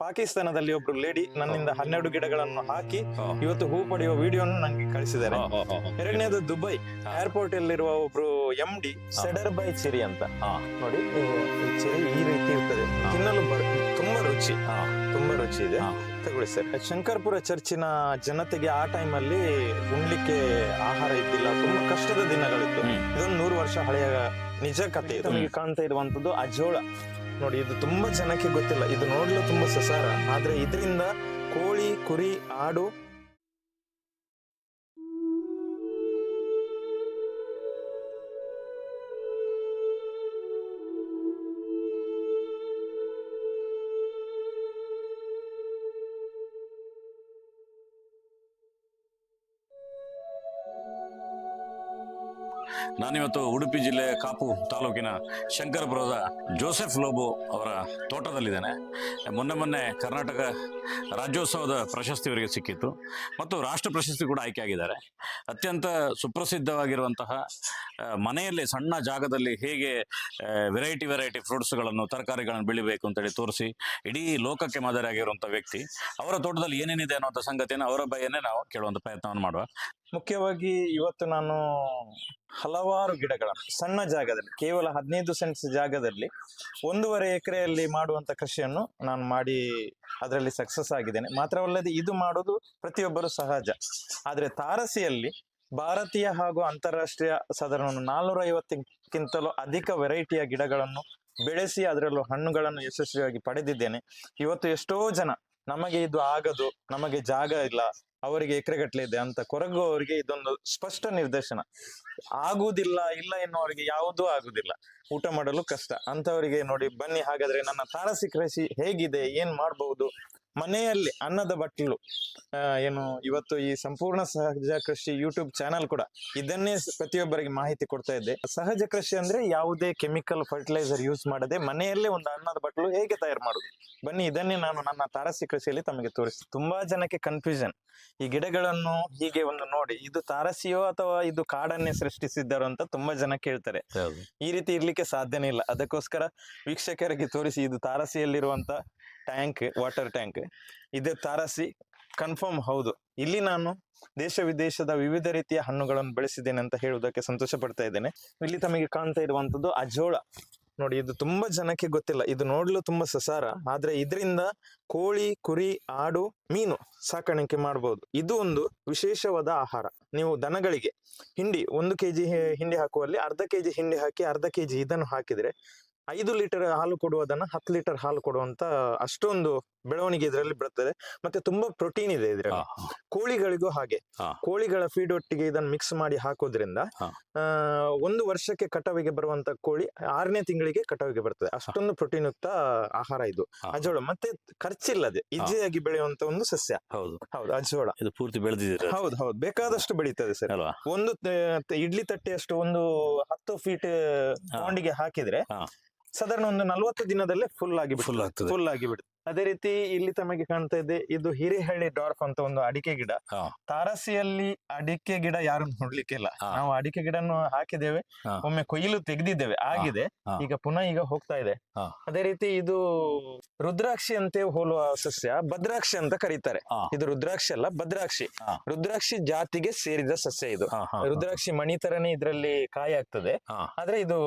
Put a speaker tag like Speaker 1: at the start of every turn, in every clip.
Speaker 1: ಪಾಕಿಸ್ತಾನದಲ್ಲಿ ಒಬ್ರು ಲೇಡಿ ನನ್ನಿಂದ 12 ಗಿಡಗಳನ್ನು ಹಾಕಿ ಇವತ್ತು ಹೂ ಪಡೆಯುವ ವಿಡಿಯೋನು ನಂಗೆ ಕಳಿಸಿದ್ದಾರೆ. ಎರಡನೇದು ದುಬೈ ಏರ್ಪೋರ್ಟ್ ಅಲ್ಲಿರುವ ಒಬ್ರು MD ಸೆಡರ್ ಬೈ ಚೆರಿ ಅಂತ. ನೋಡಿ ಈ ಚೆರಿ ಈ ರೀತಿ ಇರ್ತದೆ, ತಿನ್ನಲು ತುಂಬಾ ರುಚಿ ಇದೆ. ತಗೊಳ್ಳಿ ಸರ್. ಶಂಕರ್ಪುರ ಚರ್ಚಿನ ಜನತೆಗೆ ಆ ಟೈಮ್ ಅಲ್ಲಿ ಉಣ್ಲಿಕ್ಕೆ ಆಹಾರ ಇದ್ದಿಲ್ಲ, ತುಂಬಾ ಕಷ್ಟದ ದಿನಗಳಿತ್ತು. ಇದೊಂದು 100 ವರ್ಷ ಹಳೆಯ ನಿಜ ಕಥೆ. ನಮಗೆ ಕಾಣ್ತಾ ಇರುವಂತದ್ದು ಅಜೋಳ. ನೋಡಿ, ಇದು ತುಂಬಾ ಜನಕ್ಕೆ ಗೊತ್ತಿಲ್ಲ. ಇದು ನೋಡ್ಲು ತುಂಬಾ ಸಸಾರ, ಆದ್ರೆ ಇದರಿಂದ ಕೋಳಿ, ಕುರಿ, ಆಡು
Speaker 2: ನಾನಿವತ್ತು ಉಡುಪಿ ಜಿಲ್ಲೆ ಕಾಪು ತಾಲೂಕಿನ ಶಂಕರಪುರದ ಜೋಸೆಫ್ ಲೋಬೋ ಅವರ ತೋಟದಲ್ಲಿದ್ದೇನೆ. ಮೊನ್ನೆ ಕರ್ನಾಟಕ ರಾಜ್ಯೋತ್ಸವದ ಪ್ರಶಸ್ತಿ ಇವರಿಗೆ ಸಿಕ್ಕಿತ್ತು ಮತ್ತು ರಾಷ್ಟ್ರ ಪ್ರಶಸ್ತಿ ಕೂಡ ಆಯ್ಕೆಯಾಗಿದ್ದಾರೆ. ಅತ್ಯಂತ ಸುಪ್ರಸಿದ್ಧವಾಗಿರುವಂತಹ ಮನೆಯಲ್ಲಿ ಸಣ್ಣ ಜಾಗದಲ್ಲಿ ಹೇಗೆ ವೆರೈಟಿ ಫ್ರೂಟ್ಸ್ಗಳನ್ನು, ತರಕಾರಿಗಳನ್ನು ಬೆಳಿಬೇಕು ಅಂತೇಳಿ ತೋರಿಸಿ ಇಡೀ ಲೋಕಕ್ಕೆ ಮಾದರಿಯಾಗಿರುವಂಥ ವ್ಯಕ್ತಿ. ಅವರ ತೋಟದಲ್ಲಿ ಏನೇನಿದೆ ಅನ್ನುವಂಥ ಸಂಗತಿಯನ್ನು ಅವರ ಬಗ್ಗೆನೇ ನಾವು ಕೇಳುವಂಥ ಪ್ರಯತ್ನವನ್ನು ಮಾಡುವ.
Speaker 1: ಮುಖ್ಯವಾಗಿ ಇವತ್ತು ನಾನು ಹಲವಾರು ಗಿಡಗಳನ್ನು ಸಣ್ಣ ಜಾಗದಲ್ಲಿ, ಕೇವಲ 15 ಸೆಂಟ್ಸ್ ಜಾಗದಲ್ಲಿ 1.5 ಎಕರೆಯಲ್ಲಿ ಮಾಡುವಂತ ಕೃಷಿಯನ್ನು ನಾನು ಮಾಡಿ ಅದರಲ್ಲಿ ಸಕ್ಸಸ್ ಆಗಿದ್ದೇನೆ. ಮಾತ್ರವಲ್ಲದೆ ಇದು ಮಾಡೋದು ಪ್ರತಿಯೊಬ್ಬರು ಸಹಜ. ಆದ್ರೆ ತಾರಸಿಯಲ್ಲಿ ಭಾರತೀಯ ಹಾಗೂ ಅಂತಾರಾಷ್ಟ್ರೀಯ ಸಾಧಾರಣ 450ಕ್ಕಿಂತಲೂ ಅಧಿಕ ವೆರೈಟಿಯ ಗಿಡಗಳನ್ನು ಬೆಳೆಸಿ ಅದರಲ್ಲೂ ಹಣ್ಣುಗಳನ್ನು ಯಶಸ್ವಿಯಾಗಿ ಪಡೆದಿದ್ದೇನೆ. ಇವತ್ತು ಎಷ್ಟೋ ಜನ ನಮಗೆ ಇದು ಆಗದು, ನಮಗೆ ಜಾಗ ಇಲ್ಲ, ಅವರಿಗೆ ಎಕರೆಗಟ್ಟಲೆ ಇದೆ ಅಂತ ಕೊರಗುವವರಿಗೆ ಇದೊಂದು ಸ್ಪಷ್ಟ ನಿರ್ದೇಶನ. ಆಗುವುದಿಲ್ಲ ಇಲ್ಲ ಎನ್ನುವರಿಗೆ ಯಾವುದೂ ಆಗುದಿಲ್ಲ, ಊಟ ಮಾಡಲು ಕಷ್ಟ ಅಂತವರಿಗೆ ನೋಡಿ ಬನ್ನಿ. ಹಾಗಾದ್ರೆ ನನ್ನ ತಾರಸಿ ಕೃಷಿ ಹೇಗಿದೆ, ಏನ್ ಮಾಡಬಹುದು, ಮನೆಯಲ್ಲಿ ಅನ್ನದ ಬಟ್ಲು ಏನು ಇವತ್ತು ಈ ಸಂಪೂರ್ಣ ಸಹಜ ಕೃಷಿ ಯೂಟ್ಯೂಬ್ ಚಾನಲ್ ಕೂಡ ಇದನ್ನೇ ಪ್ರತಿಯೊಬ್ಬರಿಗೆ ಮಾಹಿತಿ ಕೊಡ್ತಾ ಇದ್ದೆ. ಸಹಜ ಕೃಷಿ ಅಂದ್ರೆ ಯಾವುದೇ ಕೆಮಿಕಲ್ ಫರ್ಟಿಲೈಸರ್ ಯೂಸ್ ಮಾಡದೆ ಮನೆಯಲ್ಲೇ ಒಂದು ಅನ್ನದ ಬಟ್ಲು ಹೇಗೆ ತಯಾರು ಮಾಡುದು, ಬನ್ನಿ ಇದನ್ನೇ ನಾನು ನನ್ನ ತಾರಸಿ ಕೃಷಿಯಲ್ಲಿ ತಮಗೆ ತೋರಿಸ್ತೀನಿ. ತುಂಬಾ ಜನಕ್ಕೆ ಕನ್ಫ್ಯೂಷನ್, ಈ ಗಿಡಗಳನ್ನು ಹೀಗೆ ಒಂದು ನೋಡಿ ಇದು ತಾರಸಿಯೋ ಅಥವಾ ಇದು ಕಾಡನ್ನೇ ಸೃಷ್ಟಿಸಿದ್ದಾರೋ ಅಂತ ತುಂಬಾ ಜನ ಕೇಳ್ತಾರೆ. ಈ ರೀತಿ ಇರ್ಲಿಕ್ಕೆ ಸಾಧ್ಯನೇ ಇಲ್ಲ. ಅದಕ್ಕೋಸ್ಕರ ವೀಕ್ಷಕರಿಗೆ ತೋರಿಸಿ, ಇದು ತಾರಸಿಯಲ್ಲಿರುವಂತ ಟ್ಯಾಂಕ್, ವಾಟರ್ ಟ್ಯಾಂಕ್. ಇದು ತಾರಸಿ ಕನ್ಫರ್ಮ್ ಹೌದು. ಇಲ್ಲಿ ನಾನು ದೇಶ ವಿದೇಶದ ವಿವಿಧ ರೀತಿಯ ಹಣ್ಣುಗಳನ್ನು ಬೆಳೆಸಿದ್ದೇನೆ ಅಂತ ಹೇಳುವುದಕ್ಕೆ ಸಂತೋಷ ಪಡ್ತಾ ಇದ್ದೇನೆ. ಇಲ್ಲಿ ತಮಗೆ ಕಾಣ್ತಾ ಇರುವಂತದ್ದು ಅಜೋಳ. ನೋಡಿ, ಇದು ತುಂಬಾ ಜನಕ್ಕೆ ಗೊತ್ತಿಲ್ಲ. ಇದು ನೋಡಲು ತುಂಬಾ ಸಸಾರ, ಆದ್ರೆ ಇದರಿಂದ ಕೋಳಿ, ಕುರಿ, ಆಡು, ಮೀನು ಸಾಕಾಣಿಕೆ ಮಾಡಬಹುದು. ಇದು ಒಂದು ವಿಶೇಷವಾದ ಆಹಾರ. ನೀವು ದನಗಳಿಗೆ ಹಿಂಡಿ 1 kg ಹಿಂಡಿ ಹಾಕುವಲ್ಲಿ ಅರ್ಧ kg ಹಿಂಡಿ ಹಾಕಿ ಅರ್ಧ kg ಇದನ್ನು ಹಾಕಿದ್ರೆ 5 ಲೀಟರ್ ಹಾಲು ಕೊಡುವುದನ್ನ 10 ಲೀಟರ್ ಹಾಲು ಕೊಡುವಂತ ಅಷ್ಟೊಂದು ಬೆಳವಣಿಗೆ ಇದರಲ್ಲಿ ಬರ್ತದೆ. ಮತ್ತೆ ತುಂಬಾ ಪ್ರೋಟೀನ್ ಇದೆ ಇದರಲ್ಲಿ. ಕೋಳಿಗಳಿಗೂ ಹಾಗೆ, ಕೋಳಿಗಳ ಫೀಡ್ ಒಟ್ಟಿಗೆ ಇದನ್ನು ಮಿಕ್ಸ್ ಮಾಡಿ ಹಾಕೋದ್ರಿಂದ 1 ವರ್ಷಕ್ಕೆ ಕಟಾವಿಗೆ ಬರುವಂತ ಕೋಳಿ 6ನೇ ತಿಂಗಳಿಗೆ ಕಟಾವಿಗೆ ಬರ್ತದೆ. ಅಷ್ಟೊಂದು ಪ್ರೋಟೀನ್ ಯುಕ್ತ ಆಹಾರ ಇದು ಅಜೋಳ. ಮತ್ತೆ ಖರ್ಚಿಲ್ಲದೆ ಈಸಿಯಾಗಿ ಬೆಳೆಯುವಂತ ಒಂದು ಸಸ್ಯ. ಹೌದು, ಅಜೋಳ
Speaker 2: ಇದು ಪೂರ್ತಿ ಬೆಳೆದಿದೆ.
Speaker 1: ಹೌದು, ಬೇಕಾದಷ್ಟು ಬೆಳೀತದೆ ಸರ್. ಒಂದು ಇಡ್ಲಿ ತಟ್ಟೆಯಷ್ಟು ಒಂದು 10 ಫೀಟ್ ಗೊಂಡಿಗೆ ಹಾಕಿದ್ರೆ ಸಾಧಾರಣ ಒಂದು 40 ದಿನದಲ್ಲೇ ಫುಲ್ ಆಗಿ ಬಿಡುತ್ತೆ. ಅದೇ ರೀತಿ ಇಲ್ಲಿ ತಮಗೆ ಕಾಣ್ತಾ ಇದೆ, ಇದು ಹಿರೇಹಳ್ಳಿ ಡಾರ್ಫ್ ಅಂತ ಒಂದು ಅಡಿಕೆ ಗಿಡ. ತಾರಸಿಯಲ್ಲಿ ಅಡಿಕೆ ಗಿಡ ಯಾರು ನೋಡ್ಲಿಕ್ಕೆ ಇಲ್ಲ. ನಾವು ಅಡಿಕೆ ಗಿಡನ್ನು ಹಾಕಿದ್ದೇವೆ, ಒಮ್ಮೆ ಕೊಯ್ಲು ತೆಗೆದಿದ್ದೇವೆ, ಆಗಿದೆ. ಈಗ ಪುನಃ ಹೋಗ್ತಾ ಇದೆ. ಅದೇ ರೀತಿ ಇದು ರುದ್ರಾಕ್ಷಿ ಅಂತೆ ಹೋಲುವ ಸಸ್ಯ, ಭದ್ರಾಕ್ಷಿ ಅಂತ ಕರೀತಾರೆ. ಇದು ರುದ್ರಾಕ್ಷಿ ಅಲ್ಲ, ಭದ್ರಾಕ್ಷಿ. ರುದ್ರಾಕ್ಷಿ ಜಾತಿಗೆ ಸೇರಿದ ಸಸ್ಯ ಇದು. ರುದ್ರಾಕ್ಷಿ ಮಣಿ ತರನೇ ಇದರಲ್ಲಿ ಕಾಯಿ ಆಗ್ತದೆ, ಆದ್ರೆ ಇದು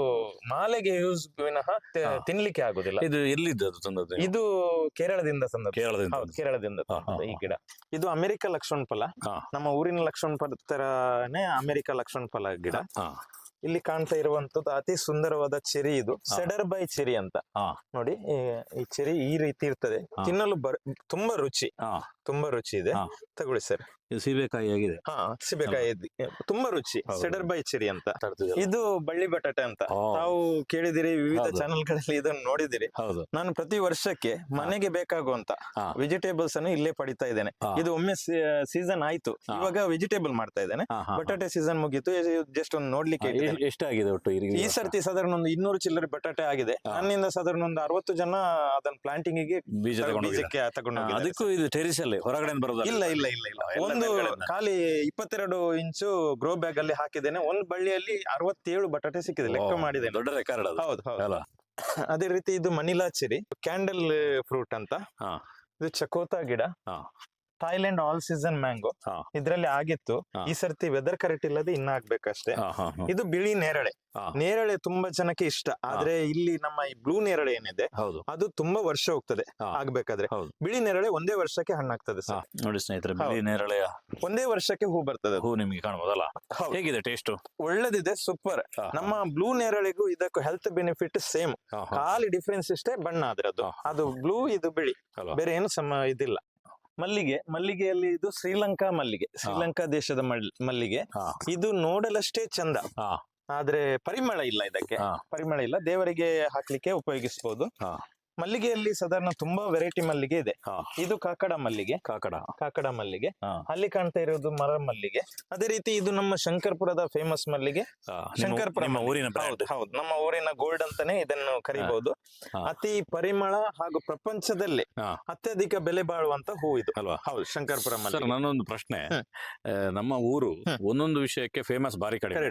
Speaker 1: ಮಾಲೆಗೆ ಯೂಸ್ ವಿನಃ ತಿನ್ಲಿಕ್ಕೆ ಆಗುದಿಲ್ಲ.
Speaker 2: ಇದು ಎಲ್ಲಿದ್ದು ತಂದದ್ದು?
Speaker 1: ಇದು ಕೇರಳದಿಂದ ಕೇರಳದಿಂದ ಈ ಗಿಡ. ಇದು ಅಮೆರಿಕ ಲಕ್ಷ್ಮಣ ಫಲ. ನಮ್ಮ ಊರಿನ ಲಕ್ಷ್ಮಣ ಫಲ ತರನೇ ಅಮೆರಿಕ ಲಕ್ಷ್ಮಣ ಫಲ ಗಿಡ. ಇಲ್ಲಿ ಕಾಣ್ತಾ ಇರುವಂತದ್ದು ಅತಿ ಸುಂದರವಾದ ಚೆರಿ. ಇದು ಸೆಡರ್ ಬೈ ಚೆರಿ ಅಂತ. ನೋಡಿ, ಈ ಚೆರಿ ಈ ರೀತಿ ಇರ್ತದೆ, ತಿನ್ನಲು ತುಂಬಾ ರುಚಿ ಇದೆ. ತಗೊಳ್ಳಿ ಸರ್.
Speaker 2: ಇದು ಸೀಬೆಕಾಯಿ ಆಗಿದೆ.
Speaker 1: ಸೀಬೆಕಾಯಿ ತುಂಬಾ ರುಚಿ. ಸೆಡರ್ ಬೈ ಚೆರಿ ಅಂತ. ಇದು ಬಳ್ಳಿ ಬಟಾಟೆ ಅಂತ ತಾವು ಕೇಳಿದಿರಿ, ವಿವಿಧ ಚಾನೆಲ್ ಗಳಲ್ಲಿ ಇದನ್ನು ನೋಡಿದಿರಿ. ನಾನು ಪ್ರತಿ ವರ್ಷಕ್ಕೆ ಮನೆಗೆ ಬೇಕಾಗುವಂತ ವೆಜಿಟೇಬಲ್ಸ್ ಅನ್ನು ಇಲ್ಲೇ ಪಡಿತಾ ಇದ್ದೇನೆ. ಇದು ಒಮ್ಮೆ ಸೀಸನ್ ಆಯ್ತು, ಇವಾಗ ವೆಜಿಟೇಬಲ್ ಮಾಡ್ತಾ ಇದ್ದೇನೆ. ಬಟಾಟೆ ಸೀಸನ್ ಮುಗೀತು, ಜಸ್ಟ್ ಒಂದು ನೋಡ್ಲಿಕ್ಕೆ.
Speaker 2: ಎಷ್ಟಾಗಿದೆ ಒಟ್ಟು
Speaker 1: ಈ ಸರ್ತಿ ಸಾಧಾರಣ ಒಂದು 200 ಚಿಲ್ಲರೆ ಬಟಾಟೆ ಆಗಿದೆ. ನನ್ನಿಂದ ಸಾಧಾರಣ ಒಂದು 60 ಜನ ಅದನ್ನ ಪ್ಲಾಂಟಿಂಗ್ ಗೆ ಬೀಜಕ್ಕೆ ತಗೊಂಡು.
Speaker 2: ಅದಕ್ಕೂ ಇದು ಟೆರಿಸ್ ಅಲ್ಲಿ ಹೊರಗಡೆ ಬರೋದು?
Speaker 1: ಇಲ್ಲ, ಒಂದು ಖಾಲಿ 22 ಇಂಚು ಗ್ರೋ ಬ್ಯಾಗ್ ಅಲ್ಲಿ ಹಾಕಿದ್ದೇನೆ. ಒಂದು ಬಳ್ಳಿಯಲ್ಲಿ 67 ಬಟಾಟೆ ಸಿಕ್ಕಿದೆ, ಲೆಕ್ಕ ಮಾಡಿದ್ದೇನೆ.
Speaker 2: ದೊಡ್ಡ ರೆಕಾರ್ಡ್.
Speaker 1: ಹೌದು. ಅದೇ ರೀತಿ ಇದು ಮನಿಲಾ ಚೆರಿ, ಕ್ಯಾಂಡಲ್ ಫ್ರೂಟ್ ಅಂತ. ಇದು ಚಕೋತಾ ಗಿಡ,
Speaker 2: ಹಾ.
Speaker 1: Thailand all season mango.
Speaker 2: ಹಾ.
Speaker 1: ಇದ್ರಲ್ಲಿ ಆಗಿತ್ತು,
Speaker 2: ಹಾ.
Speaker 1: ಈ ಸರ್ತಿ ವೆದರ್ ಕರೆಕ್ಟ್ ಇಲ್ಲದೆ ಇನ್ನ ಆಗ್ಬೇಕಷ್ಟೇ.
Speaker 2: ಹಾ, ಹಾ, ಹಾ.
Speaker 1: ಇದು ಬಿಳಿ ನೇರಳೆ.
Speaker 2: ಹಾ.
Speaker 1: ನೇರಳೆ ತುಂಬಾ ಜನಕ್ಕೆ ಇಷ್ಟ, ಆದ್ರೆ ಇಲ್ಲಿ ನಮ್ಮ ಈ ಬ್ಲೂ ನೇರಳೆ ಏನಿದೆ
Speaker 2: ಹೌದು.
Speaker 1: ಅದು ತುಂಬಾ ವರ್ಷ ಹೋಗ್ತದೆ
Speaker 2: ಹಾ.
Speaker 1: ಆಗ್ಬೇಕಾದ್ರೆ.
Speaker 2: ಹೌದು.
Speaker 1: ಬಿಳಿ ನೇರಳೆ ಒಂದೇ ವರ್ಷಕ್ಕೆ ಹಣ್ಣಾಗ್ತದೆ
Speaker 2: ಹಾ,
Speaker 1: ಸರ್.
Speaker 2: ನೋಡಿ ಸ್ನೇಹಿತರೆ,
Speaker 1: ಹೌದು.
Speaker 2: ಬಿಳಿ ನೇರಳೆಯ
Speaker 1: ಒಂದೇ ವರ್ಷಕ್ಕೆ ಹೂ ಬರ್ತದೆ ಅದು.
Speaker 2: ಹೂ ನಿಮ್ಗೆ ಕಾಣಬಹುದಲ್ಲ?
Speaker 1: ಹೌದು.
Speaker 2: ಹೇಗಿದೆ ಟೇಸ್ಟ್?
Speaker 1: ಒಳ್ಳೇದಿದೆ, ಸೂಪರ್. ನಮ್ಮ ಬ್ಲೂ ನೇರಳೆಗೂ ಇದಕ್ಕೂ ಹೆಲ್ತ್ ಬೆನಿಫಿಟ್ ಸೇಮ್, ಖಾಲಿ ಡಿಫ್ರೆನ್ಸ್ ಇಷ್ಟೇ ಬಣ್ಣ ಅದ್ರದ್ದು.
Speaker 2: ಹಾ.
Speaker 1: ಅದು ಬ್ಲೂ, ಇದು ಬಿಳಿ, ಬೇರೆ ಏನು ಇದಿಲ್ಲ. ಮಲ್ಲಿಗೆಯಲ್ಲಿ ಇದು ಶ್ರೀಲಂಕಾ ಮಲ್ಲಿಗೆ, ಶ್ರೀಲಂಕಾ ದೇಶದ ಮಲ್ಲಿಗೆ. ಇದು ನೋಡಲಷ್ಟೇ ಚಂದ, ಆದ್ರೆ ಪರಿಮಳ ಇಲ್ಲ ಇದಕ್ಕೆ. ಪರಿಮಳ ಇಲ್ಲ, ದೇವರಿಗೆ ಹಾಕ್ಲಿಕ್ಕೆ ಉಪಯೋಗಿಸಬಹುದು. ಮಲ್ಲಿಗೆಯಲ್ಲಿ ಸಾಧಾರಣ ತುಂಬಾ ವೆರೈಟಿ ಮಲ್ಲಿಗೆ ಇದೆ. ಇದು ಕಾಕಡ ಮಲ್ಲಿಗೆ, ಕಾಕಡ ಮಲ್ಲಿಗೆ. ಅಲ್ಲಿ ಕಾಣ್ತಾ ಇರೋದು ಮರ ಮಲ್ಲಿಗೆ. ಅದೇ ರೀತಿ ಇದು ನಮ್ಮ ಶಂಕರ್ಪುರದ ಫೇಮಸ್ ಮಲ್ಲಿಗೆ, ಶಂಕರ್ಪುರ ಊರಿನ. ಹೌದು, ನಮ್ಮ ಊರಿನ ಗೋಲ್ಡ್ ಅಂತಾನೆ ಇದನ್ನು ಕರಿಬಹುದು. ಅತಿ ಪರಿಮಳ ಹಾಗೂ ಪ್ರಪಂಚದಲ್ಲೇ ಅತ್ಯಧಿಕ ಬೆಲೆ ಬಾಳುವಂತ ಹೂ ಇದು
Speaker 2: ಅಲ್ವಾ?
Speaker 1: ಹೌದು, ಶಂಕರ್ಪುರ ಮಲ್ಲಿಗೆ.
Speaker 2: ನನ್ನೊಂದು ಪ್ರಶ್ನೆ, ನಮ್ಮ ಊರು ಒಂದೊಂದು ವಿಷಯಕ್ಕೆ ಫೇಮಸ್ ಬಾರಿ ಕಡೆ,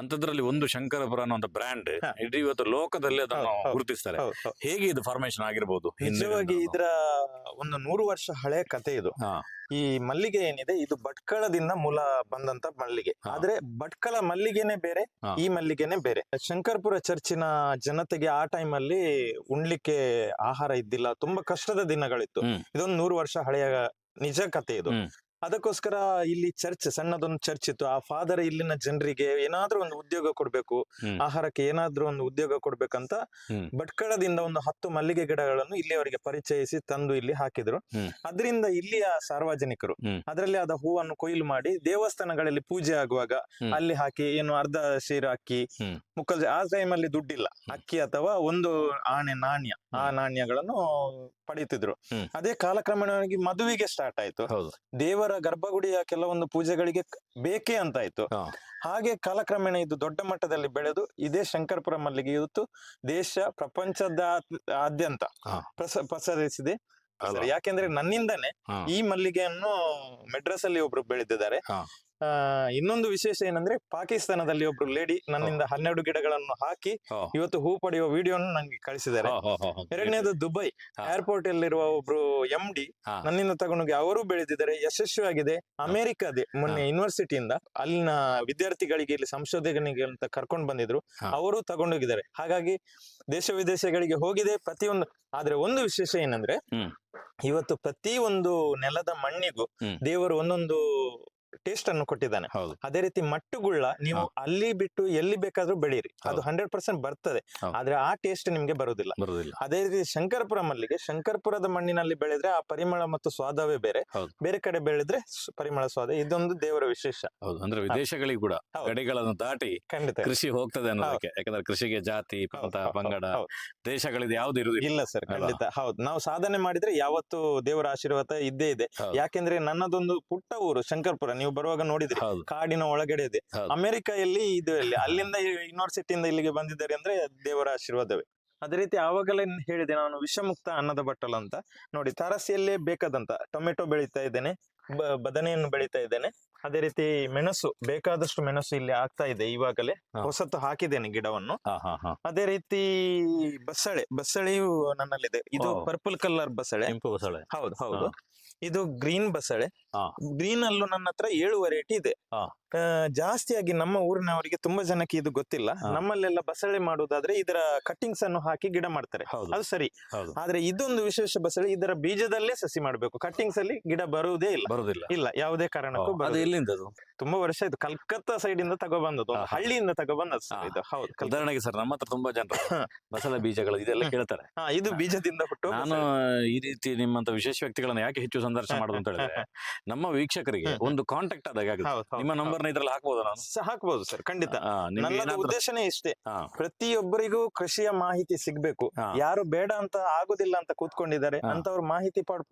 Speaker 2: ಅಂತದ್ರಲ್ಲಿ ಒಂದು ಶಂಕರಪುರ ಅನ್ನೋ ಬ್ರ್ಯಾಂಡ್ ಇಡೀ ಇವತ್ತು ಲೋಕದಲ್ಲಿ ಅದನ್ನು ಗುರುತಿಸ್ತಾರೆ. ಹೇಗೆ ಇದು ಫಾರ್ಮೇಶನ್ ಆಗಿರ್ಬೋದು?
Speaker 1: ನಿಜವಾಗಿ ಇದರ ಒಂದು 100 ವರ್ಷ ಹಳೆಯ ಕತೆ ಇದು. ಈ ಮಲ್ಲಿಗೆ ಏನಿದೆ ಇದು ಭಟ್ಕಳದಿಂದ ಮೂಲ ಬಂದಂತ ಮಲ್ಲಿಗೆ, ಆದ್ರೆ ಭಟ್ಕಳ ಮಲ್ಲಿಗೆನೆ ಬೇರೆ, ಈ ಮಲ್ಲಿಗೆನೆ ಬೇರೆ. ಶಂಕರ್ಪುರ ಚರ್ಚಿನ ಜನತೆಗೆ ಆ ಟೈಮ್ ಅಲ್ಲಿ ಉಣ್ಲಿಕ್ಕೆ ಆಹಾರ ಇದ್ದಿಲ್ಲ, ತುಂಬಾ ಕಷ್ಟದ ದಿನಗಳಿತ್ತು. ಇದೊಂದು 100 ವರ್ಷ ಹಳೆಯ ನಿಜ ಕತೆ ಇದು. ಅದಕ್ಕೋಸ್ಕರ ಇಲ್ಲಿ ಚರ್ಚ್, ಸಣ್ಣದೊಂದು ಚರ್ಚ್ ಇತ್ತು. ಆ ಫಾದರ್ ಇಲ್ಲಿನ ಜನರಿಗೆ ಏನಾದ್ರೂ ಒಂದು ಉದ್ಯೋಗ ಕೊಡ್ಬೇಕು, ಆಹಾರಕ್ಕೆ ಏನಾದ್ರೂ ಒಂದು ಉದ್ಯೋಗ ಕೊಡ್ಬೇಕಂತ ಭಟ್ಕಳದಿಂದ ಒಂದು 10 ಮಲ್ಲಿಗೆ ಗಿಡಗಳನ್ನು ಇಲ್ಲಿಯವರಿಗೆ ಪರಿಚಯಿಸಿ ತಂದು ಇಲ್ಲಿ ಹಾಕಿದ್ರು. ಅದರಿಂದ ಇಲ್ಲಿಯ ಸಾರ್ವಜನಿಕರು ಅದರಲ್ಲಿ ಆದ ಹೂವನ್ನು ಕೊಯ್ಲು ಮಾಡಿ ದೇವಸ್ಥಾನಗಳಲ್ಲಿ ಪೂಜೆ ಆಗುವಾಗ ಅಲ್ಲಿ ಹಾಕಿ, ಏನು ಅರ್ಧ ಶೇರು ಅಕ್ಕಿ, ಮುಕ್ಕಲ್, ಆ ಟೈಮಲ್ಲಿ ದುಡ್ಡಿಲ್ಲ, ಅಕ್ಕಿ ಅಥವಾ ಒಂದು ಆಣೆ ನಾಣ್ಯ, ಆ ನಾಣ್ಯಗಳನ್ನು ಪಡೀತಿದ್ರು. ಅದೇ ಕಾಲಕ್ರಮೇಣವಾಗಿ ಮದುವೆಗೆ ಸ್ಟಾರ್ಟ್ ಆಯ್ತು, ದೇವರ ಗರ್ಭಗುಡಿಯ ಕೆಲವೊಂದು ಪೂಜೆಗಳಿಗೆ ಬೇಕೇ ಅಂತಾಯ್ತು. ಹಾಗೆ ಕಾಲಕ್ರಮೇಣ ಇದು ದೊಡ್ಡ ಮಟ್ಟದಲ್ಲಿ ಬೆಳೆದು ಇದೇ ಶಂಕರ್ಪುರ ಮಲ್ಲಿಗೆ ಇವತ್ತು ದೇಶ ಪ್ರಪಂಚದಾದ್ಯಂತ ಪಸರಿಸಿದೆ. ಯಾಕೆಂದ್ರೆ ನನ್ನಿಂದನೇ ಈ ಮಲ್ಲಿಗೆಯನ್ನು ಮೆಡ್ರಾಸ್ ಅಲ್ಲಿ ಒಬ್ರು ಬೆಳೆದಿದ್ದಾರೆ. ಇನ್ನೊಂದು ವಿಶೇಷ ಏನಂದ್ರೆ ಪಾಕಿಸ್ತಾನದಲ್ಲಿ ಒಬ್ರು ಲೇಡಿ ನನ್ನಿಂದ 12 ಗಿಡಗಳನ್ನು ಹಾಕಿ ಇವತ್ತು ಹೂ ಪಡೆಯುವ ವಿಡಿಯೋನು ನಂಗೆ ಕಳಿಸಿದ್ದಾರೆ. ಎರಡನೇದು ದುಬೈ ಏರ್ಪೋರ್ಟ್ ಅಲ್ಲಿರುವ ಒಬ್ರು MD ನನ್ನಿಂದ ತಗೊಂಡೋಗಿ ಅವರು ಬೆಳೆದಿದ್ದಾರೆ, ಯಶಸ್ವಿಯಾಗಿದೆ. ಅಮೆರಿಕದೇ ಮೊನ್ನೆ ಯೂನಿವರ್ಸಿಟಿಯಿಂದ ಅಲ್ಲಿನ ವಿದ್ಯಾರ್ಥಿಗಳಿಗೆ ಇಲ್ಲಿ ಸಂಶೋಧನೆಗೆ ಅಂತ ಕರ್ಕೊಂಡು ಬಂದಿದ್ರು, ಅವರು ತಗೊಂಡೋಗಿದ್ದಾರೆ. ಹಾಗಾಗಿ ದೇಶ ವಿದೇಶಗಳಿಗೆ ಹೋಗಿದೆ ಪ್ರತಿಯೊಂದು. ಆದ್ರೆ ಒಂದು ವಿಶೇಷ ಏನಂದ್ರೆ ಇವತ್ತು ಪ್ರತಿ ಒಂದು ನೆಲದ ಮಣ್ಣಿಗೂ ದೇವರು ಒಂದೊಂದು ಟೇಸ್ಟ್ ಅನ್ನು ಕೊಟ್ಟಿದ್ದಾನೆ. ಅದೇ ರೀತಿ ಮಟ್ಟುಗುಳ್ಳ ನೀವು ಅಲ್ಲಿ ಬಿಟ್ಟು ಎಲ್ಲಿ ಬೇಕಾದ್ರೂ ಬೆಳೀರಿ, ಅದು 100% ಬರ್ತದೆ, ಆದ್ರೆ ಆ ಟೇಸ್ಟ್ ನಿಮ್ಗೆ ಬರುದಿಲ್ಲ. ಅದೇ ರೀತಿ ಶಂಕರಪುರ ಮಲ್ಲಿಗೆ, ಶಂಕರಪುರದ ಮಣ್ಣಿನಲ್ಲಿ ಬೆಳೆದ್ರೆ ಆ ಪರಿಮಳ ಮತ್ತು ಸ್ವಾದವೇ ಬೇರೆ, ಬೇರೆ ಕಡೆ ಬೆಳೆದ್ರೆ ಪರಿಮಳ ಸ್ವಾದ. ಇದೊಂದು ದೇವರ ವಿಶೇಷ.
Speaker 2: ಅಂದ್ರೆ ವಿದೇಶಗಳಿಗೂ ಕೂಡ ಗಡಿಗಳನ್ನು ದಾಟಿ
Speaker 1: ಖಂಡಿತ
Speaker 2: ಕೃಷಿ ಹೋಗ್ತದೆ ಅನ್ನೋದಕ್ಕೆ. ಯಾಕಂದ್ರೆ ಕೃಷಿಗೆ ಜಾತಿ ಪಂಥ ಪಂಗಡ ದೇಶಗಳಿದೆ ಯಾವ್ದು ಇರುವುದಿಲ್ಲ.
Speaker 1: ಇಲ್ಲ ಸರ್, ಖಂಡಿತ ಹೌದು. ನಾವು ಸಾಧನೆ ಮಾಡಿದ್ರೆ ಯಾವತ್ತು ದೇವರ ಆಶೀರ್ವಾದ ಇದ್ದೇ ಇದೆ. ಯಾಕೆಂದ್ರೆ ನನ್ನದೊಂದು ಪುಟ್ಟ ಊರು ಶಂಕರಪುರ, ನೀವು ಬರುವಾಗ ನೋಡಿದ್ರಿ, ಕಾಡಿನ ಒಳಗಡೆ ಇದೆ. ಅಮೆರಿಕೆಯಲ್ಲಿ ಇದು ಅಲ್ಲಿಂದ ಯೂನಿವರ್ಸಿಟಿಯಿಂದ ಇಲ್ಲಿಗೆ ಬಂದಿದ್ದಾರೆ ಅಂದ್ರೆ ದೇವರ ಆಶೀರ್ವಾದವೇ. ಅದೇ ರೀತಿ ಆವಾಗಲೇ ಹೇಳಿದೆ ನಾನು ವಿಷಮುಕ್ತ ಅನ್ನದ ಬಟ್ಟಲು ಅಂತ. ನೋಡಿ, ತಾರಸಿಯಲ್ಲೇ ಬೇಕಾದಂತ ಟೊಮೆಟೊ ಬೆಳೀತಾ ಇದ್ದೇನೆ, ಬದನೆಯನ್ನು ಬೆಳೀತಾ ಇದ್ದೇನೆ. ಅದೇ ರೀತಿ ಮೆಣಸು, ಬೇಕಾದಷ್ಟು ಮೆಣಸು ಇಲ್ಲಿ ಆಗ್ತಾ ಇದೆ ಇವಾಗಲೇ, ಹೊಸತು ಹಾಕಿದ್ದೇನೆ ಗಿಡವನ್ನು. ಅದೇ ರೀತಿ ಬಸಳೆಯು ನನ್ನಲ್ಲಿದೆ. ಇದು ಪರ್ಪಲ್ ಕಲರ್ ಬಸಳೆ, ಹೌದು ಹೌದು. ಇದು ಗ್ರೀನ್ ಬಸಳೆ. ಗ್ರೀನ್ ಅಲ್ಲೂ ನನ್ನ ಹತ್ರ 7 ವೆರೈಟಿ ಇದೆ. ಜಾಸ್ತಿಯಾಗಿ ನಮ್ಮ ಊರಿನವರಿಗೆ ತುಂಬಾ ಜನಕ್ಕೆ ಇದು ಗೊತ್ತಿಲ್ಲ. ನಮ್ಮಲ್ಲೆಲ್ಲ ಬಸಳೆ ಮಾಡುವುದಾದ್ರೆ ಇದರ ಕಟ್ಟಿಂಗ್ಸ್ ಅನ್ನು ಹಾಕಿ ಗಿಡ ಮಾಡ್ತಾರೆ, ಅದು ಸರಿ. ಆದ್ರೆ ಇದೊಂದು ವಿಶೇಷ ಬಸಳೆ, ಇದರ ಬೀಜದಲ್ಲೇ ಸಸಿ ಮಾಡಬೇಕು, ಕಟ್ಟಿಂಗ್ಸ್ ಅಲ್ಲಿ ಗಿಡ ಬರುವುದೇ ಇಲ್ಲ ಯಾವುದೇ ಕಾರಣಕ್ಕೂ. ತುಂಬಾ ವರ್ಷ ಇದು ಕಲ್ಕತ್ತಾ ಸೈಡ್ ಇಂದ ತಗೊಬಂದದ್ದು, ಹಳ್ಳಿಯಿಂದ ತಗೊಬಂದದ್ದು ಸರ್ ಇದು. ಹೌದು,
Speaker 2: ಉದಾಹರಣೆಗೆ ಸರ್ ನಮ್ಮ ಹತ್ರ ತುಂಬಾ ಜನರು ಬಸಳೆ ಬೀಜಗಳು ಇದೆಲ್ಲ ಕೇಳ್ತಾರೆ.
Speaker 1: ಇದು ಬೀಜದಿಂದ ಹುಟ್ಟು.
Speaker 2: ನಾನು ಈ ರೀತಿ ನಿಮ್ಮಂತ ವಿಶೇಷ ವ್ಯಕ್ತಿಗಳನ್ನ ಯಾಕೆ ಹೆಚ್ಚು ಸಂದರ್ಶನ ಮಾಡೋದು ಅಂತ ಹೇಳಿದ್ರೆ, ನಮ್ಮ ವೀಕ್ಷಕರಿಗೆ ಒಂದು ಕಾಂಟ್ಯಾಕ್ಟ್ ಆದಾಗ ನಿಮ್ಮ ನಂಬರ್ ಇದ್ರಲ್ಲಿ ಹಾಕ್ಬೋದು, ನಾನು
Speaker 1: ಹಾಕ್ಬೋದು ಸರ್, ಖಂಡಿತ. ನನ್ನ ಉದ್ದೇಶನೇ ಇಷ್ಟೇ, ಪ್ರತಿಯೊಬ್ಬರಿಗೂ ಕೃಷಿಯ ಮಾಹಿತಿ ಸಿಗ್ಬೇಕು. ಯಾರು ಬೇಡ ಅಂತ ಆಗುದಿಲ್ಲ ಅಂತ ಕೂತ್ಕೊಂಡಿದ್ದಾರೆ ಅಂತವ್ರು ಮಾಹಿತಿ